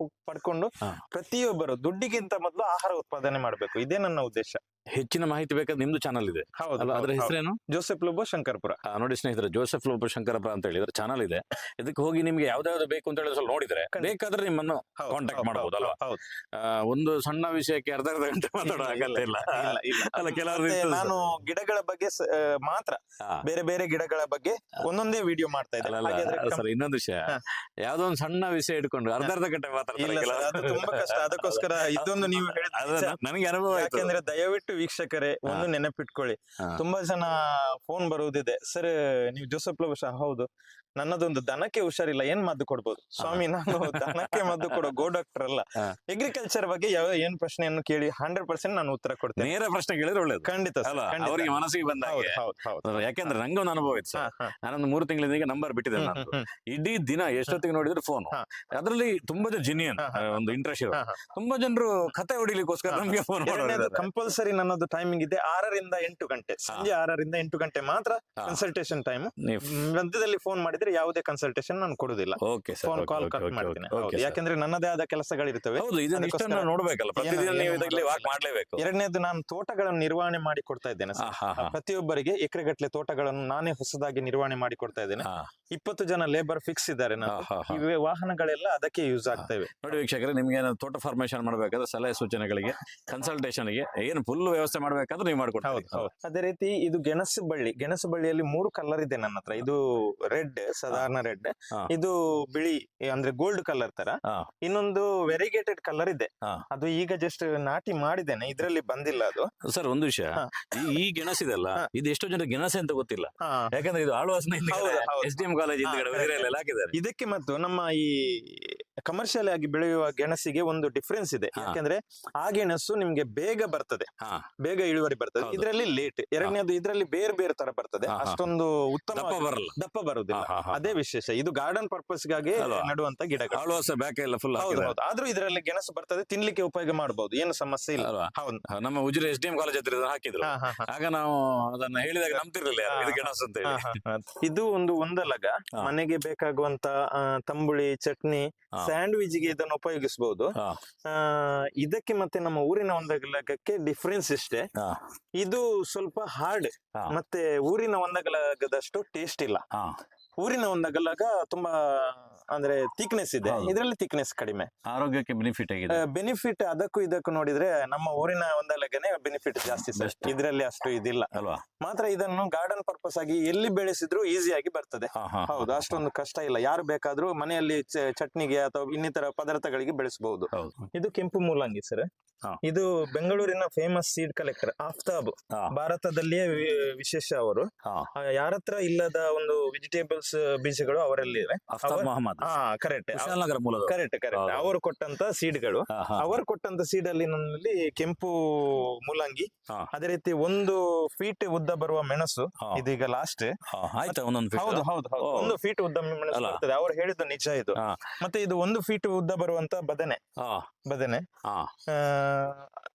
Speaker 1: ಪಡ್ಕೊಂಡು ಪ್ರತಿಯೊಬ್ಬರು ದುಡ್ಡಿಗಿಂತ ಮೊದಲು ಆಹಾರ ಉತ್ಪಾದನೆ ಮಾಡ್ಬೇಕು, ಇದೇ ನನ್ನ ಉದ್ದೇಶ.
Speaker 2: ಹೆಚ್ಚಿನ ಮಾಹಿತಿ ಬೇಕಾದ್ರೆ ನಿಮ್ದು ಚಾನಲ್ ಇದೆ
Speaker 1: ಹೌದು
Speaker 2: ಅಲ್ಲ, ಅದ್ರ
Speaker 1: ಹೌದು, ಹೌದು.
Speaker 2: ಹೆಸರೇನು?
Speaker 1: ಜೋಸೆಫ್ ಲೋಬೋ ಶಂಕರ್ಪುರ.
Speaker 2: ನೋಡಿ ಸ್ನೇಹಿತರೆ, ಜೋಸೆಫ್ ಲೋಬೋ ಶಂಕರಪ್ಪ ಅಂತ ಹೇಳಿದ್ರೆ ಚಾನಲ್ ಇದೆ. ಇದಕ್ಕೆ ಹೋಗಿ ನಿಮ್ಗೆ ಯಾವ್ದಾವ್ದು ಬೇಕು ಅಂತ ಹೇಳಿ ಸ್ವಲ್ಪ ನೋಡಿದ್ರೆ ಬೇಕಾದ್ರೆ ನಿಮ್ಮನ್ನು
Speaker 1: ಹೌದು,
Speaker 2: ಕಾಂಟ್ಯಾಕ್ಟ್
Speaker 1: ಹೌದು,
Speaker 2: ಮಾಡಬಹುದು ಅಲ್ವಾ?
Speaker 1: ಹೌದು.
Speaker 2: ಒಂದು ಸಣ್ಣ ವಿಷಯಕ್ಕೆ ಅರ್ಧ ಗಂಟೆ ಮಾತಾಡೋ ಆಗಲ್ಲ ಇಲ್ಲ
Speaker 1: ಇಲ್ಲ, ಇಲ್ಲ.
Speaker 2: ಅಲ್ಲ, ಕೆಲವರು
Speaker 1: ಮತ್ತೆ
Speaker 2: ಇರ್ತದೆ
Speaker 1: ನಾನು ಗಿಡಗಳ ಬಗ್ಗೆ ಮಾತ್ರ
Speaker 2: ಹಾ.
Speaker 1: ಬೇರೆ ಬೇರೆ ಗಿಡಗಳ ಬಗ್ಗೆ ಒಂದೊಂದೇ ವಿಡಿಯೋ ಮಾಡ್ತಾ ಇದ್ದೆ.
Speaker 2: ಅಲ್ಲ,
Speaker 1: ಹಾಗೆ ಅದ್ರ
Speaker 2: ಸರ್ ಇನ್ನೊಂದು ವಿಷಯ,
Speaker 1: ಹಾ.
Speaker 2: ಯಾವ್ದೋ ಒಂದು ಸಣ್ಣ ವಿಷಯ ಇಟ್ಕೊಂಡು ಅರ್ಧ ಗಂಟೆ
Speaker 1: ಇಲ್ಲ
Speaker 2: ಮಾತಾಡ್ತಾರೆ
Speaker 1: ಸರ್,
Speaker 2: ಕೆಲವರು.
Speaker 1: ಅದು ತುಂಬಾ ಕಷ್ಟ. ಅದಕ್ಕೋಸ್ಕರ ಇದೊಂದು ನೀವು ಹೇಳಿದ
Speaker 2: ಅದು
Speaker 1: ನಿಜ.
Speaker 2: ನನಗೆ ಅನುಭವ ಆಯ್ತು.
Speaker 1: ಯಾಕೆಂದ್ರೆ ದಯವಿಟ್ಟು ವೀಕ್ಷಕರೇ ಒಂದು ನೆನಪಿಟ್ಕೊಳ್ಳಿ,
Speaker 2: ಹಾ.
Speaker 1: ತುಂಬಾ ಜನ ಫೋನ್ ಬರುವುದಿದೆ, ಸರ್ ನೀವು ಜೋಸೆಫ್ ಲೋಬೋ ಹೌದು, ನನ್ನದೊಂದು ದನಕ್ಕೆ ಹುಷಾರಿಲ್ಲ, ಏನ್ ಮದ್ದು ಕೊಡ್ಬೋದು? ಸ್ವಾಮಿ, ನಾನು ದನಕ್ಕೆ ಮದ್ದು ಕೊಡೋ ಗೋ ಡಾಕ್ಟರ್ ಅಲ್ಲ.
Speaker 2: ಹಾ.
Speaker 1: ಅಗ್ರಿಕಲ್ಚರ್ ಬಗ್ಗೆ ಏನ್ ಪ್ರಶ್ನೆಯನ್ನು ಕೇಳಿ 100% ನಾನು ಉತ್ತರ ಕೊಡ್ತೇನೆ.
Speaker 2: ನೇರ ಪ್ರಶ್ನೆ ಕೇಳಿದ್ರೆ ಒಳ್ಳೇದು
Speaker 1: ಖಂಡಿತ ಸರ್,
Speaker 2: ಅಲ್ವಾ?
Speaker 1: ಖಂಡಿತ.
Speaker 2: ಅವರಿಗೆ ಮನಸ್ಸಿಗೆ ಬಂದ
Speaker 1: ಹೌದು,
Speaker 2: ಹಾಗೆ.
Speaker 1: ಹೌದು, ಹೌದು.
Speaker 2: ಯಾಕೆಂದ್ರೆ ನಂಗೊಂದು ಅನುಭವ ಇತ್ತು
Speaker 1: ಹಾ,
Speaker 2: ಸರ್.
Speaker 1: ಹಾ.
Speaker 2: ನಾನೊಂದು 3 ತಿಂಗಳಿಂದ ಈಗ ನಂಬರ್ ಬಿಟ್ಟಿದೆ
Speaker 1: ಹ್ಮ್,
Speaker 2: ನಂದು.
Speaker 1: ಹ್ಮ್,
Speaker 2: ಇಡೀ ದಿನ ಎಷ್ಟೊತ್ತಿಗೆ ನೋಡಿದ್ರೆ ಫೋನ್.
Speaker 1: ಹಾ.
Speaker 2: ಅದರಲ್ಲಿ ತುಂಬಾ ಜಿನಿಯನ್
Speaker 1: ಹಾ, ಹಾ.
Speaker 2: ಒಂದು ಇಂಟ್ರೆಸ್ಟ್ ಇರೋ
Speaker 1: ಹಾ, ಹಾ.
Speaker 2: ತುಂಬಾ ಜನರು ಕತೆ ಹೊಡಿಲಿಕ್ಕೋಸ್ಕರ ನಮ್ಗೆ ಫೋನ್
Speaker 1: ಎರಡನೇದು
Speaker 2: ಮಾಡೋದು.
Speaker 1: ಕಂಪಲ್ಸರಿ ನನ್ನದು ಟೈಮಿಂಗ್ ಇದೆ 6ರಿಂದ 8 ಗಂಟೆ, ಸಂಜೆ 6ರಿಂದ 8 ಗಂಟೆ ಮಾತ್ರ
Speaker 2: ಹಾ.
Speaker 1: Consultation time.
Speaker 2: ನೀವು
Speaker 1: ಮಧ್ಯದಲ್ಲಿ ಫೋನ್ ಮಾಡಿದ್ರೆ ಯಾವುದೇ ಕನ್ಸಲ್ಟೇಷನ್ ನಾನು ಕೊಡುದಿಲ್ಲ.
Speaker 2: Okay sir,
Speaker 1: phone call cut ಮಾಡ್ತೀನಿ. ಹೌದು, ಯಾಕೆಂದ್ರೆ ನನ್ನದೇ ಆದ ಕೆಲಸಗಳಿರ್ತವೆ.
Speaker 2: ಹೌದು, ಇದನ್ನ ಇಷ್ಟನ್ನ ನೋಡ್ಬೇಕಲ್ಲ, ಪ್ರತಿದಿನ
Speaker 1: ಏನು
Speaker 2: ನೀವು ಇದರಲ್ಲಿ ವಾಕ್
Speaker 1: ಮಾಡೋದಿಲ್ಲ.
Speaker 2: ಮಾಡ್ಲೇಬೇಕು.
Speaker 1: ಎರಡನೇದು, ನಾನು ತೋಟಗಳನ್ನು ನಿರ್ವಹಣೆ ಮಾಡಿ ಕೊಡ್ತಾ ಇದ್ದೇನೆ
Speaker 2: ಹಾ,
Speaker 1: ಸರ್.
Speaker 2: ಹಾ, ಹಾ.
Speaker 1: ಪ್ರತಿಯೊಬ್ಬರಿಗೆ ಎಕರೆಗಟ್ಟಲೆ ತೋಟಗಳನ್ನು ನಾನೇ ಹೊಸದಾಗಿ ನಿರ್ವಹಣೆ ಮಾಡಿ ಕೊಡ್ತಾ ಇದ್ದೇನೆ.
Speaker 2: ಹಾ.
Speaker 1: 20 ಜನ ಲೇಬರ್ ಫಿಕ್ಸ್ ಇದ್ದಾರೆ ನಾನು.
Speaker 2: ಹಾ, ಹಾ.
Speaker 1: ಇವೆ ವಾಹನಗಳೆಲ್ಲ ಅದಕ್ಕೆ ಯೂಸ್ ಆಗ್ತಾ ಇವೆ.
Speaker 2: ನೋಡಿ ವೀಕ್ಷಕರೇ, ನಿಮ್ಗೆ ಏನಾದ್ರು ತೋಟ ಫಾರ್ಮೇಶನ್ ಮಾಡ್ಬೇಕಾದ್ರೆ ಸಲಹೆ ಸೂಚನೆಗಳಿಗೆ, ಕನ್ಸಲ್ಟೇಷನ್ಗೆ ಏನು ಫುಲ್ ವ್ಯವಸ್ಥೆ ಮಾಡ್ಬೇಕಾದ್ರೆ ನೀವು
Speaker 1: ಹೌದು,
Speaker 2: ಮಾಡ್ಕೊಡ್ತೀವಿ.
Speaker 1: ಹೌದು. ಅದೇ ರೀತಿ ಇದು ಗೆಣಸು ಬಳ್ಳಿ. ಗೆಣಸು ಬಳ್ಳಿಯಲ್ಲಿ 3 ಕಲರ್ ಇದೆ ನನ್ನ ಹತ್ರ. ಇದು ರೆಡ್, ಸಾಧಾರಣ ರೆಡ್.
Speaker 2: ಹಾ.
Speaker 1: ಇದು ಬಿಳಿ, ಅಂದ್ರೆ ಗೋಲ್ಡ್ ಕಲರ್ ತರ.
Speaker 2: ಹಾ.
Speaker 1: ಇನ್ನೊಂದು ವೆರಿಗೇಟೆಡ್ ಕಲರ್ ಇದೆ.
Speaker 2: ಹಾ.
Speaker 1: ಅದು ಈಗ ಜಸ್ಟ್ ನಾಟಿ ಮಾಡಿದ್ದೇನೆ, ಇದ್ರಲ್ಲಿ ಬಂದಿಲ್ಲ ಅದು.
Speaker 2: ಸರ್ ಒಂದು ವಿಷಯ,
Speaker 1: ಹಾ.
Speaker 2: ಈ ಗೆಣಸಿದೆಲ್ಲ
Speaker 1: ಹಾ.
Speaker 2: ಇದು ಎಷ್ಟೋ ಜನ ಗೆಣಸೆ ಅಂತ ಗೊತ್ತಿಲ್ಲ.
Speaker 1: ಹಾ.
Speaker 2: ಯಾಕಂದ್ರೆ ಇದು ಆಳ್ವಾಸ್ನ
Speaker 1: ಹೌದು, ಹೌದು.
Speaker 2: SDM ಕಾಲೇಜ್ ಹಿಂದ್ಗಡೆ
Speaker 1: ಹಾ,
Speaker 2: ಉಜಿರೆಯಲ್ಲೆಲ್ಲ ಹಾಕಿದ್ದಾರೆ.
Speaker 1: ಇದಕ್ಕೆ ಮತ್ತು ನಮ್ಮ ಈ ಕಮರ್ಷಿಯಲ್ ಆಗಿ ಬೆಳೆಯುವ ಗೆಣಸಿಗೆ ಒಂದು ಡಿಫ್ರೆನ್ಸ್ ಇದೆ.
Speaker 2: ಹಾ.
Speaker 1: ಯಾಕೆಂದ್ರೆ ಆ ಗೆಣಸು ನಿಮ್ಗೆ ಬೇಗ ಬರ್ತದೆ,
Speaker 2: ಹಾ.
Speaker 1: ಬೇಗ ಇಳುವರಿ ಬರ್ತದೆ.
Speaker 2: ಹೌದು.
Speaker 1: ಇದರಲ್ಲಿ ಲೇಟ್. ಎರಡನೇದು, ಇದರಲ್ಲಿ ಬೇರೆ ಬೇರೆ ತರ ಬರ್ತದೆ,
Speaker 2: ಹಾ, ಹಾ.
Speaker 1: ಅಷ್ಟೊಂದು
Speaker 2: ದಪ್ಪ
Speaker 1: ಉತ್ತಮ
Speaker 2: ಬರಲ್ಲ.
Speaker 1: ದಪ್ಪ ಬರುದಿಲ್ಲ.
Speaker 2: ಹಾ, ಹಾ, ಹಾ.
Speaker 1: ಅದೇ ವಿಶೇಷ. ಇದು ಗಾರ್ಡನ್ ಪರ್ಪಸ್ ಗಾಗಿ
Speaker 2: ಅಲ್ವಾ?
Speaker 1: ನಡುವಂತ ಗಿಡಗಳು.
Speaker 2: ಆಳ್ವಾಸ ಬ್ಯಾಕ್ ಎಲ್ಲ ಫುಲ್
Speaker 1: ಹೌದು, ಹೌದು. ಆದ್ರೂ ಇದರಲ್ಲಿ ಗೆಣಸು ಬರ್ತದೆ, ತಿನ್ಲಿಕ್ಕೆ ಉಪಯೋಗ ಮಾಡಬಹುದು, ಏನು ಸಮಸ್ಯೆ ಇಲ್ಲ.
Speaker 2: ಅಲ್ವಾ?
Speaker 1: ಹೌದು.
Speaker 2: ನಮ್ಮ ಉಜಿರೆ SDM ಕಾಲೇಜ್ ಹತ್ರ ಇದನ್ನ ಹಾಕಿದ್ರು.
Speaker 1: ಹಾ, ಹಾ, ಹಾ.
Speaker 2: ಆಗ ನಾವು ಅದನ್ನ ಹೇಳಿದಾಗ ನಂಬ್ತಿರ್ಲಿಲ್ಲ ಯಾರು, ಇದು
Speaker 1: ಹಾ.
Speaker 2: ಗೆಣಸು ಅಂತ
Speaker 1: ಹಾ,
Speaker 2: ಹೇಳಿ.
Speaker 1: ಹಾ, ಹಾ. ಇದು ಒಂದು ಒಂದಲಗ.
Speaker 2: ಹಾ.
Speaker 1: ಮನೆಗೆ ಬೇಕಾಗುವಂತ ತಂಬುಳಿ, ಚಟ್ನಿ,
Speaker 2: ಹಾ.
Speaker 1: ಸ್ಯಾಂಡ್ವಿಚ್ ಗೆ ಇದನ್ನು ಉಪಯೋಗಿಸಬಹುದು.
Speaker 2: ಹಾ.
Speaker 1: ಇದಕ್ಕೆ ಮತ್ತೆ ನಮ್ಮ ಊರಿನ ಒಂದಗಲಗಕ್ಕೆ ಡಿಫ್ರೆನ್ಸ್ ಇಷ್ಟೇ,
Speaker 2: ಹಾ.
Speaker 1: ಇದು ಸ್ವಲ್ಪ ಹಾರ್ಡ್,
Speaker 2: ಹಾ.
Speaker 1: ಮತ್ತೆ ಊರಿನ ಒಂದಗಲಗದಷ್ಟು ಟೇಸ್ಟ್ ಇಲ್ಲ.
Speaker 2: ಹಾ.
Speaker 1: ಊರಿನ ಒಂದಗಲಗ ತುಂಬಾ ಅಂದ್ರೆ ಥಿಕ್ನೆಸ್ ಇದೆ,
Speaker 2: ಹೌದು.
Speaker 1: ಇದರಲ್ಲಿ ಥಿಕ್ನೆಸ್ ಕಡಿಮೆ.
Speaker 2: ಆರೋಗ್ಯಕ್ಕೆ ಬೆನಿಫಿಟ್ ಆಗಿದೆ.
Speaker 1: ಬೆನಿಫಿಟ್ ಅದಕ್ಕೂ ಇದಕ್ಕೂ ನೋಡಿದ್ರೆ ನಮ್ಮ ಊರಿನ ಒಂದಲಗನೆ ಬೆನಿಫಿಟ್ ಜಾಸ್ತಿ ಸರ್.
Speaker 2: Best.
Speaker 1: ಇದರಲ್ಲಿ ಅಷ್ಟು ಇದಿಲ್ಲ.
Speaker 2: ಅಲ್ವಾ?
Speaker 1: ಮಾತ್ರ ಇದನ್ನು ಗಾರ್ಡನ್ ಪರ್ಪಸ್ ಆಗಿ ಎಲ್ಲಿ ಬೆಳೆಸಿದ್ರು ಈಸಿಯಾಗಿ ಬರ್ತದೆ.
Speaker 2: ಹಾ, ಹಾ,
Speaker 1: ಹೌದು, ಅಷ್ಟೊಂದು ಕಷ್ಟ ಇಲ್ಲ. ಯಾರು ಬೇಕಾದ್ರೂ ಮನೆಯಲ್ಲಿ ಚಟ್ನಿಗೆ ಅಥವಾ ಇನ್ನಿತರ ಪದಾರ್ಥಗಳಿಗೆ ಬೆಳೆಸಬಹುದು.
Speaker 2: ಹೌದು.
Speaker 1: ಇದು ಕೆಂಪು ಮೂಲಂಗಿ ಸರ್.
Speaker 2: ಹಾ.
Speaker 1: ಇದು ಬೆಂಗಳೂರಿನ ಫೇಮಸ್ ಸೀಡ್ ಕಲೆಕ್ಟರ್ ಆಫ್ತಾಬ್,
Speaker 2: ಹಾ.
Speaker 1: ಭಾರತದಲ್ಲಿಯೇ ವಿಶೇಷ ಅವರು.
Speaker 2: ಹಾ.
Speaker 1: ಯಾರತ್ರ ಇಲ್ಲದ ಒಂದು ವೆಜಿಟೇಬಲ್ಸ್ ಬೀಜಗಳು ಅವರಲ್ಲಿ ಇವೆ.
Speaker 2: ಅಫ್ತಾಬ್ ಮೊಹಮ್ಮದ್,
Speaker 1: ಹಾ, ಕರೆಕ್ಟ್,
Speaker 2: ಕುಶಾಲನಗರ ಮೂಲದ.
Speaker 1: Correct, correct.
Speaker 2: ಹೌದು.
Speaker 1: ಅವರು ಕೊಟ್ಟಂತ ಸೀಡ್ಗಳು.
Speaker 2: ಹಾ, ಹಾ.
Speaker 1: ಅವರು ಕೊಟ್ಟಂತ ಸೀಡ್ ಅಲ್ಲಿ ನನ್ನಲ್ಲಿ ಕೆಂಪು ಮೂಲಂಗಿ,
Speaker 2: ಹಾ.
Speaker 1: ಅದೇ ರೀತಿ 1 ಫೀಟ್ ಉದ್ದ ಬರುವ ಮೆಣಸು.
Speaker 2: ಹಾ.
Speaker 1: ಇದೀಗ ಲಾಸ್ಟ್.
Speaker 2: ಹಾ, ಆಯ್ತಾ ಒಂದೊಂದು fit?
Speaker 1: ಹೌದು, ಹೌದು, ಹೌದು.
Speaker 2: ಓ.
Speaker 1: 1 ಫೀಟ್ ಉದ್ದ ಮೆಣಸು
Speaker 2: ಅಲ್ಲ.
Speaker 1: ಬರ್ತದೆ. ಅವ್ರು ಹೇಳಿದ್ದು ನಿಜ ಇದು.
Speaker 2: ಹಾ.
Speaker 1: ಮತ್ತೆ ಇದು 1 ಫೀಟ್ ಉದ್ದ ಬರುವಂತ ಬದನೆ.
Speaker 2: ಹಾ.
Speaker 1: ಆ,
Speaker 2: ಹಾ.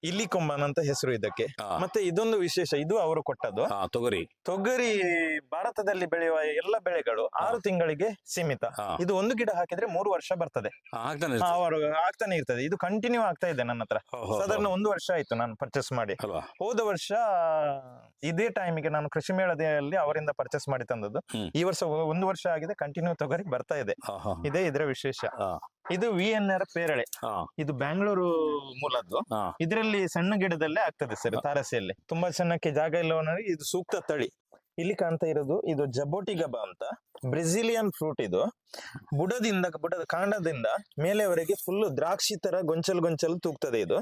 Speaker 1: ಇಲ್ಲಿ ಕೊಂಬನ್ ಅಂತ ಹೆಸರು ಇದಕ್ಕೆ.
Speaker 2: ಹಾ.
Speaker 1: ಮತ್ತೆ ಇದೊಂದು ವಿಶೇಷ, ಇದು ಅವರು ಕೊಟ್ಟದ್ದು.
Speaker 2: ಹಾ, ತೊಗರಿ.
Speaker 1: ತೊಗರಿ ಭಾರತದಲ್ಲಿ ಬೆಳೆಯುವ ಎಲ್ಲ ಬೆಳೆಗಳು 6 ತಿಂಗಳಿಗೆ ಸೀಮಿತ.
Speaker 2: ಹಾ.
Speaker 1: ಇದು ಒಂದು ಗಿಡ ಹಾಕಿದ್ರೆ 3 ವರ್ಷ ಬರ್ತದೆ.
Speaker 2: ಹಾ, ಆಗ್ತಾನೆ
Speaker 1: ಅವರು ಆಗ್ತಾನೆ ಇರ್ತದೆ. ಇದು ಕಂಟಿನ್ಯೂ ಆಗ್ತಾ ಇದೆ ನನ್ನ ಹತ್ರ.
Speaker 2: ಹೋ, ಹೋ, ಹೋ.
Speaker 1: ಸಾಧಾರಣ 1 ವರ್ಷ ಆಯ್ತು ನಾನು ಪರ್ಚೇಸ್ ಮಾಡಿ.
Speaker 2: ಅಲ್ವಾ?
Speaker 1: ಹೋದ ವರ್ಷ ಇದೇ ಟೈಮಿಗೆ ನಾನು ಕೃಷಿ ಮೇಳದಲ್ಲಿ ಅವರಿಂದ ಪರ್ಚೇಸ್ ಮಾಡಿ ತಂದದ್ದು.
Speaker 2: ಹ್ಮ್.
Speaker 1: ಈ ವರ್ಷ 1 ವರ್ಷ ಆಗಿದೆ, ಕಂಟಿನ್ಯೂ ತೊಗರಿ ಬರ್ತಾ ಇದೆ.
Speaker 2: ಹಾ, ಹಾ,
Speaker 1: ಇದೇ ಇದರ ವಿಶೇಷ.
Speaker 2: ಹಾ.
Speaker 1: ಇದು VNR ಪೇರಳೆ.
Speaker 2: ಹಾ.
Speaker 1: ಇದು ಬ್ಯಾಂಗ್ಳೂರು ಮೂಲದ್ದು.
Speaker 2: ಹಾ.
Speaker 1: ಇದರಲ್ಲಿ ಸಣ್ಣ ಗಿಡದಲ್ಲೇ ಆಗ್ತದೆ ಸರ್, ತಾರಸಿಯಲ್ಲಿ. ತುಂಬಾ ಜನಕ್ಕೆ ಜಾಗ ಇಲ್ಲವನಿಗೆ ಇದು ಸೂಕ್ತ ತಳಿ. ಇಲ್ಲಿ ಕಾಣ್ತಾ ಇರೋದು ಇದು ಜಬೋಟಿ ಗಬ ಅಂತ, ಬ್ರೆಸಿಲಿಯನ್ ಫ್ರೂಟ್. ಇದು ಬುಡದ ಕಾಂಡದಿಂದ ಮೇಲೆವರೆಗೆ ಫುಲ್ ದ್ರಾಕ್ಷಿ ತರ ಗೊಂಚಲು ತೂಗ್ತದೆ. ಇದು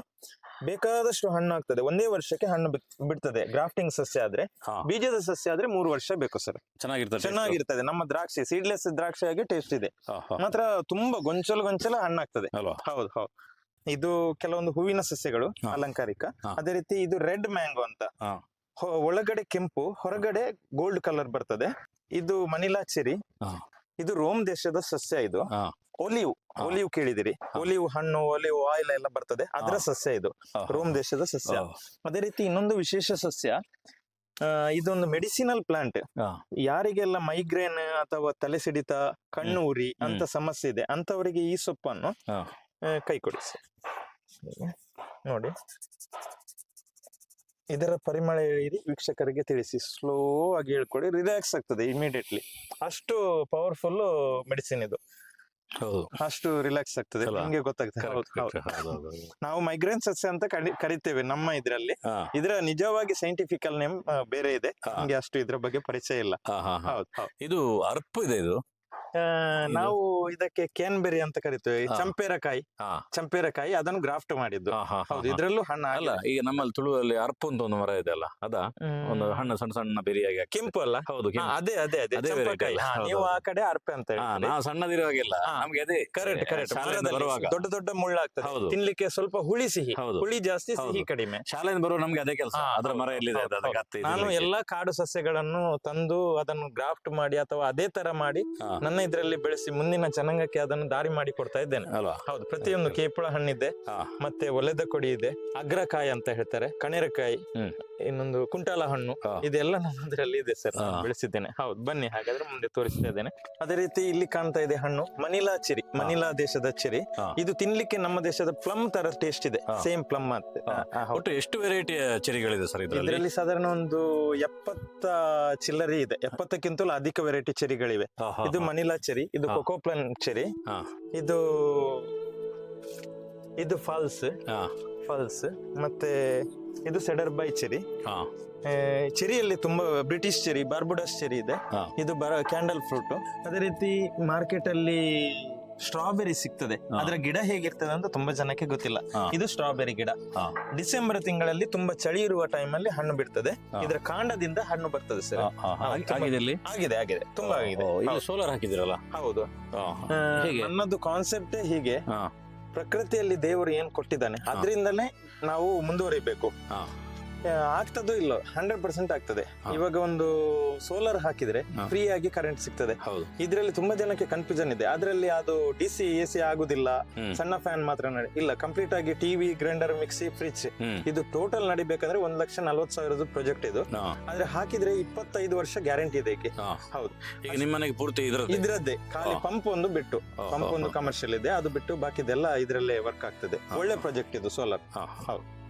Speaker 1: ಬೇಕಾದಷ್ಟು ಹಣ್ಣು ಆಗ್ತದೆ. ಒಂದೇ ವರ್ಷಕ್ಕೆ ಹಣ್ಣು ಬಿಡ್ತದೆ. ಗ್ರಾಫ್ಟಿಂಗ್ ಸಸ್ಯ ಆದ್ರೆ.
Speaker 2: ಹಾ.
Speaker 1: ಬೀಜದ ಸಸ್ಯ ಆದ್ರೆ 3 ವರ್ಷ ಬೇಕು ಸರ್.
Speaker 2: ಚೆನ್ನಾಗಿರ್ತದೆ.
Speaker 1: ಚೆನ್ನಾಗಿರ್ತದೆ. ನಮ್ಮ ದ್ರಾಕ್ಷಿ ಸೀಡ್ಲೆಸ್ ದ್ರಾಕ್ಷಿಯಾಗಿ ಟೇಸ್ಟ್ ಇದೆ.
Speaker 2: ಹಾ, ಹಾ.
Speaker 1: ಮಾತ್ರ ತುಂಬಾ ಗೊಂಚಲು ಹಣ್ಣಾಗ್ತದೆ.
Speaker 2: ಅಲ್ವಾ?
Speaker 1: ಹೌದು, ಹೌದು. ಇದು ಕೆಲವೊಂದು ಹೂವಿನ ಸಸ್ಯಗಳು,
Speaker 2: ಹಾ.
Speaker 1: ಅಲಂಕಾರಿಕ.
Speaker 2: ಹಾ.
Speaker 1: ಅದೇ ರೀತಿ ಇದು ರೆಡ್ ಮ್ಯಾಂಗೋ ಅಂತ.
Speaker 2: ಹಾ.
Speaker 1: ಒಳಗಡೆ ಕೆಂಪು, ಹೊರಗಡೆ ಗೋಲ್ಡ್ ಕಲರ್ ಬರ್ತದೆ. ಇದು ಮನಿಲಾ ಚೆರಿ.
Speaker 2: ಹಾ.
Speaker 1: ಇದು ರೋಮ್ ದೇಶದ ಸಸ್ಯ. ಇದು
Speaker 2: ಹಾ.
Speaker 1: ಒಲಿವ್ ಕೇಳಿದಿರಿ? ಒಲಿವ್ ಹಣ್ಣು, ಒಲಿವ್ ಆಯಿಲ್ ಎಲ್ಲ ಬರ್ತದೆ, ಅದರ ಸಸ್ಯ ಇದು.
Speaker 2: ಹಾ.
Speaker 1: ರೋಮ್ ದೇಶದ ಸಸ್ಯ.
Speaker 2: ಓ.
Speaker 1: ಅದೇ ರೀತಿ ಇನ್ನೊಂದು ವಿಶೇಷ ಸಸ್ಯ, ಇದೊಂದು ಮೆಡಿಸಿನಲ್ ಪ್ಲಾಂಟ್.
Speaker 2: ಹಾ.
Speaker 1: ಯಾರಿಗೆಲ್ಲ ಮೈಗ್ರೇನ್ ಅಥವಾ ತಲೆ ಸಿಡಿತ, ಕಣ್ಣು ಉರಿ ಅಂತ
Speaker 2: ಹ್ಮ್.
Speaker 1: ಸಮಸ್ಯೆ ಇದೆ ಅಂತವರಿಗೆ ಈ ಸೊಪ್ಪನ್ನು
Speaker 2: ಹಾ.
Speaker 1: ಕೈ ಕೊಡಿ ಸರ್. ನೋಡಿ, ಇದರ ಪರಿಮಳ ಹೇಳಿ ವೀಕ್ಷಕರಿಗೆ ತಿಳಿಸಿ, ಸ್ಲೋ ಆಗಿ ಹೇಳ್ಕೊಡಿ, ರಿಲ್ಯಾಕ್ಸ್ ಆಗ್ತದೆ ಇಮಿಡಿಯೇಟ್ಲಿ. ಅಷ್ಟು ಪವರ್ಫುಲ್ ಮೆಡಿಸಿನ್ ಇದು,
Speaker 2: ಹೌದು
Speaker 1: ಅಷ್ಟು ರಿಲ್ಯಾಕ್ಸ್ ಆಗ್ತದೆ,
Speaker 2: ಅಲ್ವಾ?
Speaker 1: ನಿಮ್ಗೆ ಗೊತ್ತಾಗ್ತದೆ. ನಾವು ಮೈಗ್ರೇನ್ ಸಸ್ಯ ಅಂತ ಕರಿತೇವೆ ನಮ್ಮ ಇದ್ರಲ್ಲಿ. ಇದರ ನಿಜವಾಗಿ ಸೈಂಟಿಫಿಕಲ್ ನೇಮ್ ಬೇರೆ ಇದೆ, ನಮ್ಗೆ ಅಷ್ಟು ಇದ್ರ ಬಗ್ಗೆ ಪರಿಚಯ ಇಲ್ಲ. ಹೌದು ಹೌದು.
Speaker 2: ಇದು ಅರ್ಪ್ ಇದೆ ಇದು.
Speaker 1: ನಾವು ಇದಕ್ಕೆ ಕ್ಯಾನ್ಬೆರಿ ಅಂತ ಕರಿತೇವೆ, ಚಂಪೇರಕಾಯಿ.
Speaker 2: ಹಾ.
Speaker 1: ಚಂಪೇರಕಾಯಿ ಅದನ್ನು ಗ್ರಾಫ್ಟ್ ಮಾಡಿದ್ದು.
Speaker 2: ಹಾ.
Speaker 1: ಹೌದು, ಇದ್ರಲ್ಲೂ ಹಣ್ಣು
Speaker 2: ಅಲ್ಲ, ಈಗ ನಮ್ಮಲ್ಲಿ ತುಳುವಲ್ಲಿ ಅರ್ಪ್ ಅಂತ ಒಂದು ಮರ ಇದೆ ಅಲ್ಲ, ಅದ ಒಂದು ಹಣ್ಣು ಸಣ್ಣ ಸಣ್ಣ ಬೆರಿಯಾಗಿ ಆಗ್ತದೆ.
Speaker 1: ಕೆಂಪು ಅಲ್ಲ?
Speaker 2: ಹೌದು, ಕೆಂಪು.
Speaker 1: ಅದೇ ಅದೇ ಅದೇ
Speaker 2: ಅದೇ
Speaker 1: ಚಂಪಕಾಯಿ.
Speaker 2: variety ಅಲ್ಲ?
Speaker 1: ನೀವು ಆ ಕಡೆ ಅರ್ಪೆ ಅಂತ ಹೇಳ್ತೀರಿ.
Speaker 2: ನಾವು ಸಣ್ಣದಿರುವಾಗೆಲ್ಲ
Speaker 1: ಹಾ.
Speaker 2: ನಮ್ಗೆ ಅದೇ
Speaker 1: ಕರೆಕ್ಟ್ ಕರೆಕ್ಟ್.
Speaker 2: ಶಾಲೆಯಿಂದ ಬರುವಾಗ
Speaker 1: ದೊಡ್ಡ ದೊಡ್ಡ ಮುಳ್ಳಾಗ್ತದೆ,
Speaker 2: ಹೌದು.
Speaker 1: ತಿನ್ಲಿಕ್ಕೆ ಸ್ವಲ್ಪ ಹುಳಿ ಸಿಹಿ.
Speaker 2: ಹೌದು.
Speaker 1: ಹುಳಿ ಜಾಸ್ತಿ, ಸಿಹಿ
Speaker 2: ಹೌದು.
Speaker 1: ಕಡಿಮೆ.
Speaker 2: ಶಾಲೆಯಿಂದ ಬರುವ ನಮ್ಗೆ ಅದೇ ಕೆಲಸ.
Speaker 1: ಹಾ,
Speaker 2: ಅದ್ರ ಮರ
Speaker 1: ಹೌದು,
Speaker 2: ಎಲ್ಲಿದೆ
Speaker 1: ಹೌದು,
Speaker 2: ಅದಕ್ಕೆ ಹತ್ತಿ
Speaker 1: ನಾನು
Speaker 2: ತಿನ್ಲಿಕ್ಕೆ.
Speaker 1: ಎಲ್ಲಾ ಕಾಡು ಸಸ್ಯಗಳನ್ನು ತಂದು ಅದನ್ನು ಗ್ರಾಫ್ಟ್ ಮಾಡಿ ಅಥವಾ ಅದೇ ತರ ಮಾಡಿ
Speaker 2: ಹಾ.
Speaker 1: ನನ್ನ ಇದರಲ್ಲಿ ಬೆಳೆಸಿ ಮುಂದಿನ ಜನಾಂಗಕ್ಕೆ ಅದನ್ನು ದಾರಿ ಮಾಡಿ ಕೊಡ್ತಾ ಇದ್ದೇನೆ.
Speaker 2: ಅಲ್ವಾ?
Speaker 1: ಹೌದು, ಪ್ರತಿಯೊಂದು ಕೇಪಳ ಹಣ್ಣಿದೆ,
Speaker 2: ಹಾ.
Speaker 1: ಮತ್ತೆ ಒಲೆದ ಕೊಡಿ ಇದೆ, ಅಗ್ರಕಾಯಿ ಅಂತ ಹೇಳ್ತಾರೆ, ಕಣೇರಕಾಯಿ,
Speaker 2: ಹ್ಮ್.
Speaker 1: ಇನ್ನೊಂದು ಕುಂಟಾಲ ಹಣ್ಣು,
Speaker 2: ಹಾ.
Speaker 1: ಇದೆಲ್ಲ ನನ್ನ ಇದರಲ್ಲಿ ಇದೆ ಸರ್,
Speaker 2: ಹಾ.
Speaker 1: ಬೆಳೆಸಿದ್ದೇನೆ. ಹೌದು, ಬನ್ನಿ ಹಾಗಾದ್ರೆ ಮುಂದೆ ತೋರಿಸ್ತಾ ಇದ್ದೇನೆ. ಅದೇ ರೀತಿ ಇಲ್ಲಿ ಕಾಣ್ತಾ ಇದೆ ಹಣ್ಣು ಮನಿಲಾ ಚೆರಿ, ಮನಿಲಾ ದೇಶದ ಚೆರಿ.
Speaker 2: ಹಾ.
Speaker 1: ಇದು ತಿನ್ಲಿಕ್ಕೆ ನಮ್ಮ ದೇಶದ ಪ್ಲಮ್ ತರ ಟೇಸ್ಟ್ ಇದೆ,
Speaker 2: ಹಾ.
Speaker 1: ಸೇಮ್ ಪ್ಲಮ್ ಅಂತ.
Speaker 2: ಒಟ್ಟು ಎಷ್ಟು ವೆರೈಟಿಯ ಚೆರಿಗಳಿದೆ ಸರ್ ಇದರಲ್ಲಿ?
Speaker 1: ಇದರಲ್ಲಿ ಸಾಧಾರಣ ಒಂದು 70 ಚಿಲ್ಲರಿ ಇದೆ, 70ಕ್ಕಿಂತಲೂ ಅಧಿಕ ವೆರೈಟಿ ಚೆರಿಗಳಿವೆ. ಇದು ಮನಿಲಾ ಚೆರಿ, ಇದು
Speaker 2: ಹಾ.
Speaker 1: ಕೊಕೋಪ್ಲನ್ ಚೆರಿ,
Speaker 2: ಹಾ.
Speaker 1: ಇದು ಫಾಲ್ಸ್, ಮತ್ತೆ ಇದು ಸೆಡರ್ ಬೈ ಚೆರಿ.
Speaker 2: ಹಾ.
Speaker 1: ಚೆರಿಯಲ್ಲಿ ತುಂಬಾ ಬ್ರಿಟಿಷ್ ಚೆರಿ, ಬಾರ್ಬುಡಸ್ ಚೆರಿ ಇದೆ.
Speaker 2: ಹಾ.
Speaker 1: ಇದು ಕ್ಯಾಂಡಲ್ ಫ್ರೂಟ್. ಅದೇ ರೀತಿ ಮಾರ್ಕೆಟ್ ಅಲ್ಲಿ ಸ್ಟ್ರಾಬೆರಿ ಸಿಗ್ತದೆ,
Speaker 2: ಹಾ.
Speaker 1: ಅದರ ಗಿಡ ಹೇಗಿರ್ತದೆ ಅಂತ ತುಂಬಾ ಜನಕ್ಕೆ ಗೊತ್ತಿಲ್ಲ.
Speaker 2: ಹಾ.
Speaker 1: ಇದು ಸ್ಟ್ರಾಬೆರಿ ಗಿಡ.
Speaker 2: ಹಾ.
Speaker 1: ಡಿಸೆಂಬರ್ ತಿಂಗಳಲ್ಲಿ ತುಂಬಾ ಚಳಿ ಇರುವ ಟೈಮ್ ಅಲ್ಲಿ ಹಣ್ಣು ಬಿಡ್ತದೆ.
Speaker 2: ಹಾ.
Speaker 1: ಇದರ ಕಾಂಡದಿಂದ ಹಣ್ಣು ಬರ್ತದೆ ಸರ್.
Speaker 2: ಆಗಿದೆ ಇಲ್ಲಿ?
Speaker 1: ಆಗಿದೆ, ತುಂಬಾ ಆಗಿದೆ.
Speaker 2: ಇಲ್ಲಿ ಸೋಲಾರ್ ಹಾಕಿದಿರಲ್ಲ?
Speaker 1: ಹೌದು.
Speaker 2: ಹೇಗೆ?
Speaker 1: ನನ್ನದು ಕಾನ್ಸೆಪ್ಟೇ ಹೀಗೆ,
Speaker 2: ಹಾ.
Speaker 1: ಪ್ರಕೃತಿಯಲ್ಲಿ ದೇವರು ಏನ್ ಕೊಟ್ಟಿದ್ದಾನೆ ಅದರಿಂದನೇ ನಾವು ಮುಂದುವರಿಬೇಕು.
Speaker 2: ಹಾ.
Speaker 1: ಆಗ್ತದೋ ಇಲ್ಲೋ 100% ಆಗ್ತದೆ.
Speaker 2: ಹಾ.
Speaker 1: ಇವಾಗ ಒಂದು ಸೋಲಾರ್ ಹಾಕಿದ್ರೆ
Speaker 2: ಹಾ.
Speaker 1: ಫ್ರೀ ಆಗಿ ಕರೆಂಟ್ ಸಿಗ್ತದೆ.
Speaker 2: ಹೌದು.
Speaker 1: ಇದ್ರಲ್ಲಿ ತುಂಬಾ ಜನಕ್ಕೆ ಕನ್ಫ್ಯೂಷನ್ ಇದೆ, ಅದ್ರಲ್ಲಿ ಅದು DC AC ಆಗುದಿಲ್ಲ,
Speaker 2: ಹ್ಮ್.
Speaker 1: ಸಣ್ಣ ಫ್ಯಾನ್ ಮಾತ್ರ ಇಲ್ಲ. ಕಂಪ್ಲೀಟ್ ಆಗಿ ಟಿವಿ, ಗ್ರೈಂಡರ್, ಮಿಕ್ಸಿ, ಫ್ರಿಡ್ಜ್,
Speaker 2: ಹ್ಮ್.
Speaker 1: ಇದು ಟೋಟಲ್ ನಡಿಬೇಕಂದ್ರೆ 1,40,000 ಪ್ರಾಜೆಕ್ಟ್ ಇದು.
Speaker 2: ಹಾ.
Speaker 1: ಆದ್ರೆ ಹಾಕಿದ್ರೆ 25 ವರ್ಷ ಗ್ಯಾರಂಟಿ ಇದೆ ಇದಕ್ಕೆ.
Speaker 2: ಹಾ.
Speaker 1: ಹೌದು.
Speaker 2: ಈಗ ನಿಮ್ಮನೆಗೆ ಪೂರ್ತಿ
Speaker 1: ಇದ್ರದ್ದೇ ಖಾಲಿ
Speaker 2: ಹಾ.
Speaker 1: ಪಂಪ್ ಒಂದು ಬಿಟ್ಟು,
Speaker 2: ಹಾ,
Speaker 1: ಪಂಪ್
Speaker 2: ಹಾ,
Speaker 1: ಒಂದು
Speaker 2: ಹಾ.
Speaker 1: ಕಮರ್ಷಿಯಲ್ ಇದೆ, ಅದು ಬಿಟ್ಟು ಬಾಕಿದೆಲ್ಲ ಇದ್ರಲ್ಲೇ ವರ್ಕ್ ಆಗ್ತದೆ.
Speaker 2: ಹಾ.
Speaker 1: ಒಳ್ಳೆ ಪ್ರಾಜೆಕ್ಟ್ ಇದು ಸೋಲಾರ್.
Speaker 2: ಹಾ.
Speaker 1: ಹೌದು.